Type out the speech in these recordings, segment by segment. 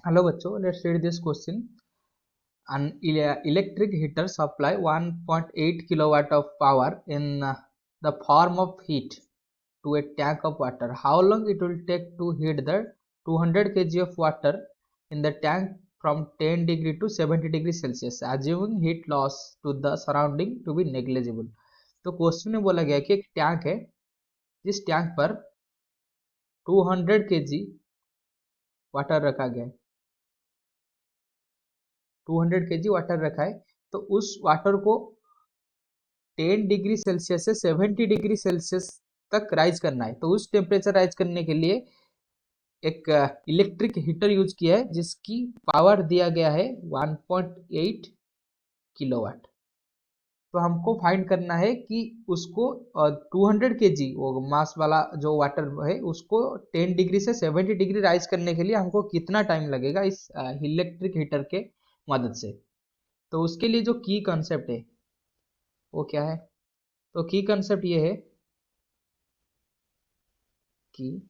Hello बच्चों, let's read this question. An electric heater supply 1.8 kilowatt of power in the form of heat to a tank of water. How long it will take to heat the 200 kg of water in the tank from 10 degree to 70 degree Celsius, assuming heat loss to the surrounding to be negligible. तो question में बोला गया कि एक tank है जिस tank पर 200 kg water रखा गया है, 200 kg वाटर रखा है। तो उस वाटर को 10 डिग्री सेल्सियस से 70 डिग्री सेल्सियस तक राइज करना है। तो उस टेम्परेचर राइज करने के लिए एक इलेक्ट्रिक हीटर यूज किया है जिसकी पावर दिया गया है 1.8 किलोवाट। तो हमको फाइंड करना है कि उसको 200 kg वो मास वाला जो वाटर है उसको 10 डिग्री से 70 डिग्री राइज करने के लिए हमको कितना टाइम लगेगा इस इलेक्ट्रिक हीटर के मदद से। तो उसके लिए जो की कॉन्सेप्ट है वो क्या है? तो की कॉन्सेप्ट ये है कि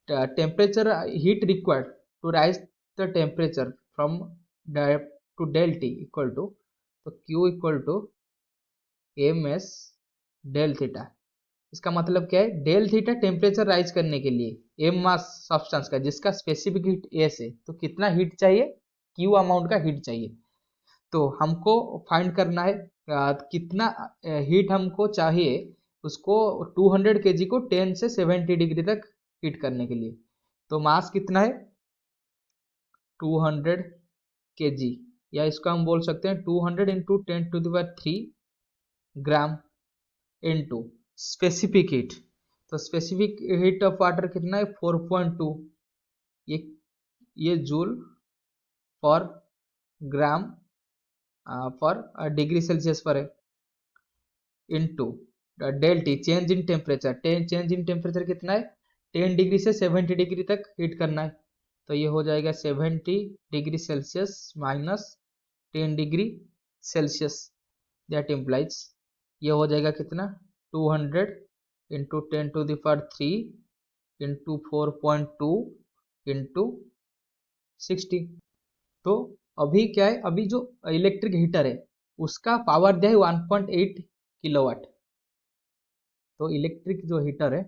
temperature heat required to raise the temperature from two del T equal to, तो Q equal to M S del theta. इसका मतलब क्या है? डेल थीटा टेम्परेचर राइज करने के लिए एम मास सब्सटेंस का जिसका स्पेसिफिक हीट एस है, तो कितना हीट चाहिए? क्यू अमाउंट का हीट चाहिए। तो हमको फाइंड करना है कितना हीट हमको चाहिए उसको 200 kg को 10 से 70 डिग्री तक हीट करने के लिए। तो मास कितना है? 200 kg, या इसको हम बोल सकते हैं 200 into 10⁻³ gram into specific heat. तो स्पेसिफिक हीट ऑफ वाटर कितना है? 4.2, ये जूल पर ग्राम पर डिग्री सेल्सियस पर है, into del T change in temperature. Change in temperature कितना है? 10 डिग्री से 70 डिग्री तक हीट करना है। तो ये हो जाएगा 70 degree Celsius minus 10 degree Celsius, that implies ये हो जाएगा कितना? 200 इंटू 10⁻³ इंटू 4.2 इंटू 60। तो अभी क्या है, अभी जो इलेक्ट्रिक हीटर है उसका पावर दिया है 1.8 किलोवाट। तो इलेक्ट्रिक जो हीटर है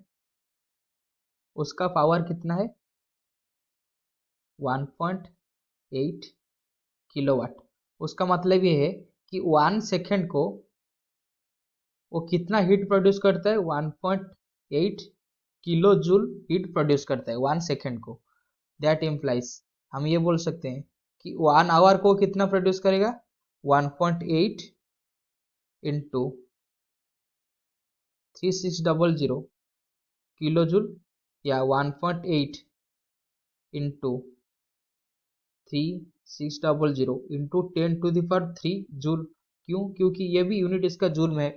उसका पावर कितना है? 1.8 किलोवाट। उसका मतलब ये है कि 1 सेकेंड को वो कितना हीट प्रोड्यूस करता है? 1.8 किलो जूल हीट प्रोड्यूस करता है 1 सेकेंड को। दैट इम्प्लाइज हम ये बोल सकते हैं कि 1 आवर को कितना प्रोड्यूस करेगा? 1.8 इंटू 3600 किलो जूल, या 1.8 इंटू 3600 इंटू 10⁻³ जूल। क्यों? क्योंकि ये भी यूनिट इसका जूल में है।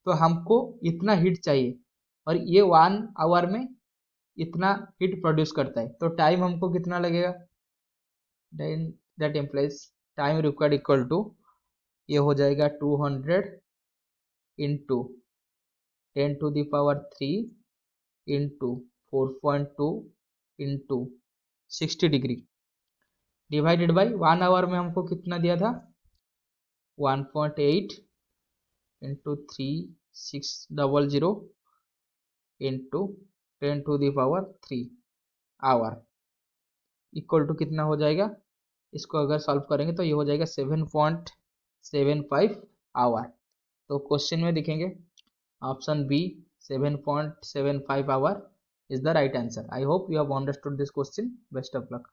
तो हमको इतना हीट चाहिए और ये 1 आवर में इतना हीट प्रोड्यूस करता है। तो टाइम हमको कितना लगेगा? That implies time required equal to, ये हो जाएगा 200 into 10⁻³ into 4.2 into 60 degree divided by 1 hour में हमको कितना दिया था? 1.8 into 3600 into 10⁻³ hour equal to कितना हो जाएगा? इसको अगर सॉल्व करेंगे तो ये हो जाएगा 7.75 आवर। तो क्वेश्चन में देखेंगे option B 7.75 hour is the right answer. I hope you have understood this question. Best of luck.